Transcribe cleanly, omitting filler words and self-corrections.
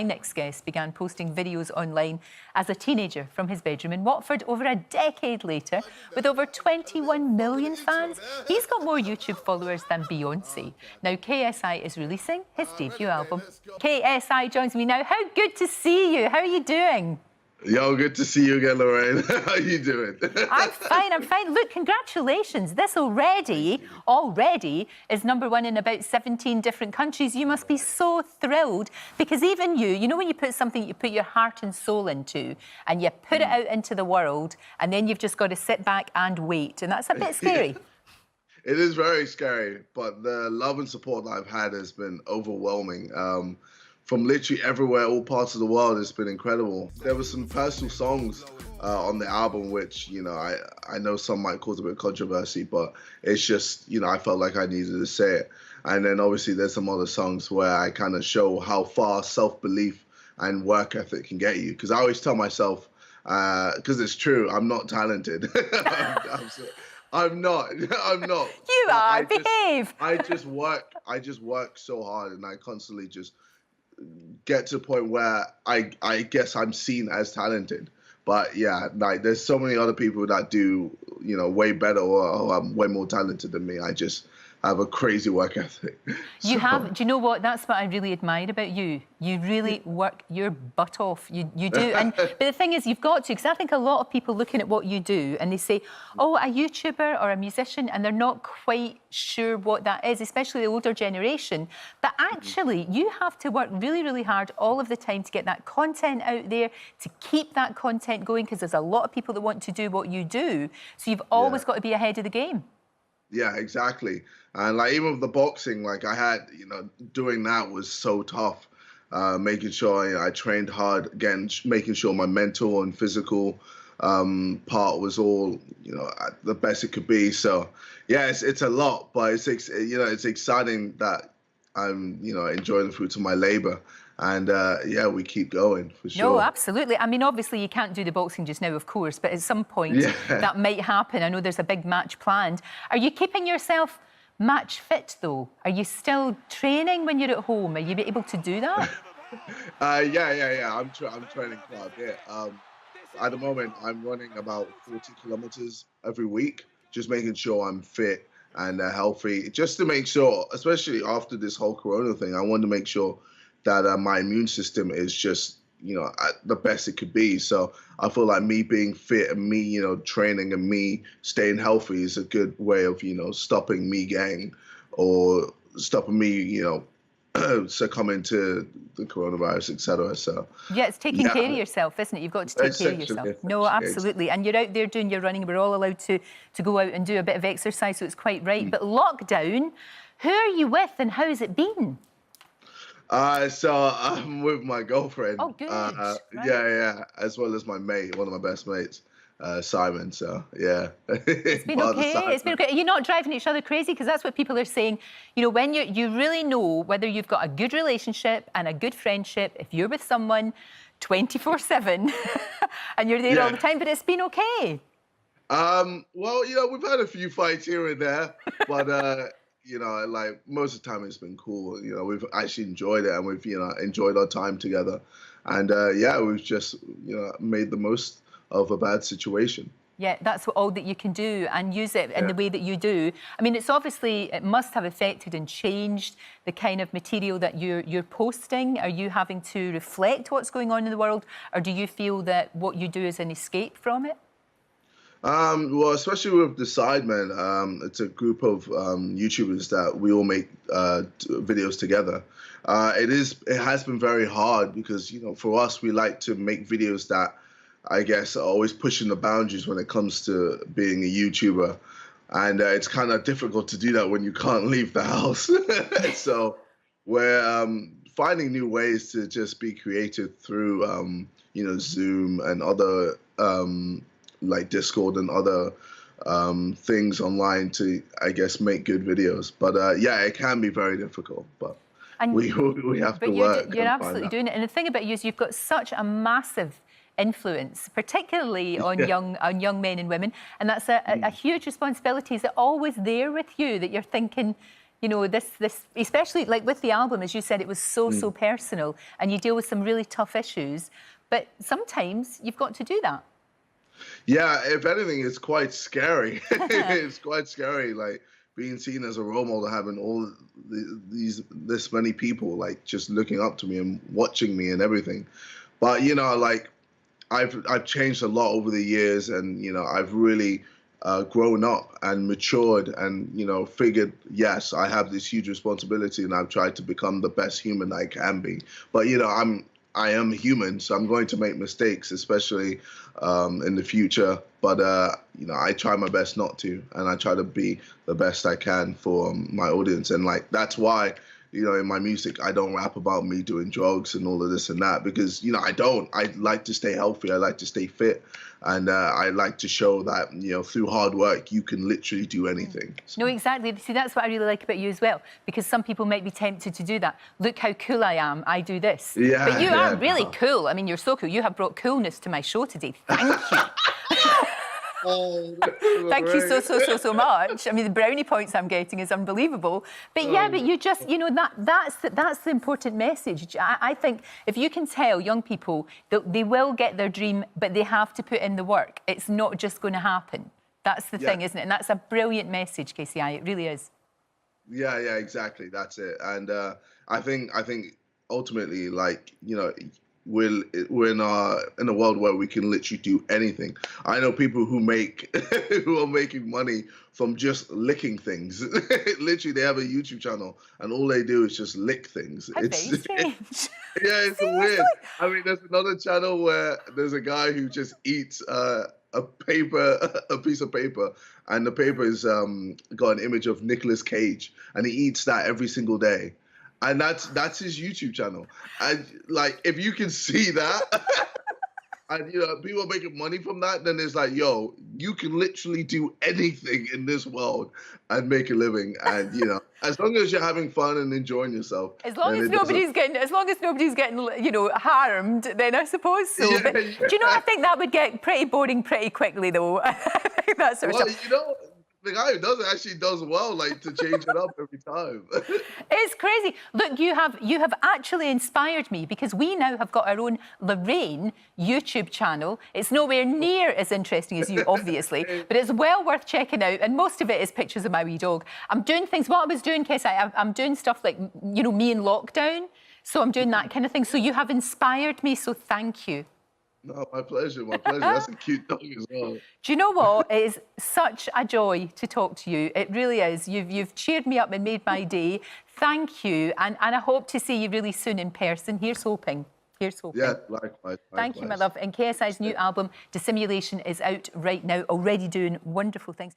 my next guest began posting videos online as a teenager from his bedroom in Watford. Over a decade later, with over 21 million fans, he's got more YouTube followers than Beyoncé. Now, KSI is releasing his debut album. KSI joins me now. How good to see you. How are you doing? Yo, good to see you again, Lorraine. How you doing? I'm fine. Look, congratulations. This already is #1 in about 17 different countries. You must be so thrilled because even you know when you put something you put your heart and soul into and you put it out into the world and then you've just got to sit back and wait. And that's a bit scary. It is very scary, but the love and support that I've had has been overwhelming. From literally everywhere, all parts of the world, it's been incredible. There were some personal songs on the album, which, you know, I know some might cause a bit of controversy, but it's just, you know, I felt like I needed to say it. And then obviously there's some other songs where I kind of show how far self-belief and work ethic can get you. Because I always tell myself, because it's true, I'm not talented. I'm not. You are. Behave. I just work so hard, and I constantly just get to the point where I guess I'm seen as talented. But yeah, like there's so many other people that do, you know, way better or are way more talented than me. I just have a crazy work ethic. You have. Do you know what? That's what I really admire about you. You really work your butt off. You do. And but the thing is, you've got to, because I think a lot of people looking at what you do and they say, oh, a YouTuber or a musician, and they're not quite sure what that is, especially the older generation. But actually, you have to work really, really hard all of the time to get that content out there, to keep that content going, because there's a lot of people that want to do what you do. So you've always got to be ahead of the game. Yeah, exactly. And like even with the boxing, like I had, you know, doing that was so tough. Making sure, you know, I trained hard, again, making sure my mental and physical part was all, you know, at the best it could be. So yeah, it's a lot, but it's exciting that I'm, you know, enjoying the fruits of my labor. And yeah, we keep going, for sure. No, absolutely. I mean, obviously, you can't do the boxing just now, of course, but at some point that might happen. I know there's a big match planned. Are you keeping yourself match fit, though? Are you still training when you're at home? Are you able to do that? Yeah. I'm training quite a bit. At the moment, I'm running about 40 kilometers every week, just making sure I'm fit and healthy, just to make sure, especially after this whole corona thing, I want to make sure that my immune system is just, you know, at the best it could be. So I feel like me being fit and me, you know, training and me staying healthy is a good way of, you know, stopping me getting or stopping me, you know, succumbing to the coronavirus, etc. So yeah, it's taking care of yourself, isn't it? You've got to take care of yourself. No, absolutely. And you're out there doing your running. We're all allowed to go out and do a bit of exercise, so it's quite right. But lockdown, who are you with and how's it been? So I'm with my girlfriend. Oh, good. Right. Yeah, as well as my mate, one of my best mates, Simon. So yeah, it's been okay. It's been okay. Are you not driving each other crazy? Because that's what people are saying. You know, when you really know whether you've got a good relationship and a good friendship if you're with someone 24/7 and you're there all the time. But it's been okay. Well, you know, we've had a few fights here and there, but. You know, like most of the time it's been cool. You know, we've actually enjoyed it and we've, you know, enjoyed our time together. And yeah, we've just, you know, made the most of a bad situation. Yeah, that's all that you can do and use it in the way that you do. I mean, it's obviously, it must have affected and changed the kind of material that you're posting. Are you having to reflect what's going on in the world, or do you feel that what you do is an escape from it? Well, especially with the Sidemen, it's a group of YouTubers that we all make videos together. It has been very hard because, you know, for us, we like to make videos that I guess are always pushing the boundaries when it comes to being a YouTuber. And it's kind of difficult to do that when you can't leave the house. So we're finding new ways to just be creative through, you know, Zoom and other like Discord and other things online to, I guess, make good videos. But yeah, it can be very difficult, but we have to work. But you're absolutely doing it. And the thing about you is you've got such a massive influence, particularly on young men and women, and that's a huge responsibility. Is it always there with you that you're thinking, you know, this, especially like with the album, as you said, it was so personal, and you deal with some really tough issues. But sometimes you've got to do that. Yeah, if anything, it's quite scary. It's quite scary, like being seen as a role model, having all this many people like just looking up to me and watching me and everything. But you know, like I've changed a lot over the years, and you know, I've really grown up and matured, and you know, figured yes, I have this huge responsibility, and I've tried to become the best human I can be. But you know, I am human, so I'm going to make mistakes, especially in the future. But you know, I try my best not to, and I try to be the best I can for my audience. And like that's why, you know, in my music, I don't rap about me doing drugs and all of this and that, because you know, I don't. I like to stay healthy. I like to stay fit, and I like to show that, you know, through hard work, you can literally do anything. No, exactly. See, that's what I really like about you as well, because some people might be tempted to do that. Look how cool I am. I do this. Yeah, but you are really cool. I mean, you're so cool. You have brought coolness to my show today. Thank you. Oh, thank you so much. I mean, the brownie points I'm getting is unbelievable. But yeah, but you just, you know, that's the important message. I think if you can tell young people that they will get their dream, but they have to put in the work, it's not just going to happen. That's the thing, isn't it? And that's a brilliant message, KSI. It really is. Yeah, exactly. That's it. And I think ultimately, like, you know, we're in a world where we can literally do anything. I know people who are making money from just licking things. Literally, they have a YouTube channel and all they do is just lick things. It's strange. Yeah, it's weird. I mean, there's another channel where there's a guy who just eats a piece of paper, and the paper is got an image of Nicolas Cage, and he eats that every single day. And that's his YouTube channel. And like, if you can see that, and you know, people are making money from that, then it's like, yo, you can literally do anything in this world and make a living. And you know, as long as you're having fun and enjoying yourself. As long as nobody's getting, you know, harmed, then I suppose so. Yeah, but do you know, I think that would get pretty boring pretty quickly, though. I think that sort of stuff. You know, the guy who does it actually does well, like, to change it up every time. It's crazy. Look, you have actually inspired me, because we now have got our own Lorraine YouTube channel. It's nowhere near as interesting as you, obviously, but it's well worth checking out. And most of it is pictures of my wee dog. I'm doing things. What I was doing, KSI, I'm doing stuff like, you know, me in lockdown. So I'm doing that kind of thing. So you have inspired me. So thank you. No, my pleasure, my pleasure. That's a cute dog as well. Do you know what? It is such a joy to talk to you. It really is. You've cheered me up and made my day. Thank you. And I hope to see you really soon in person. Here's hoping. Here's hoping. Yeah, likewise. Thank you, my love. And KSI's new album, Dissimulation, is out right now, already doing wonderful things.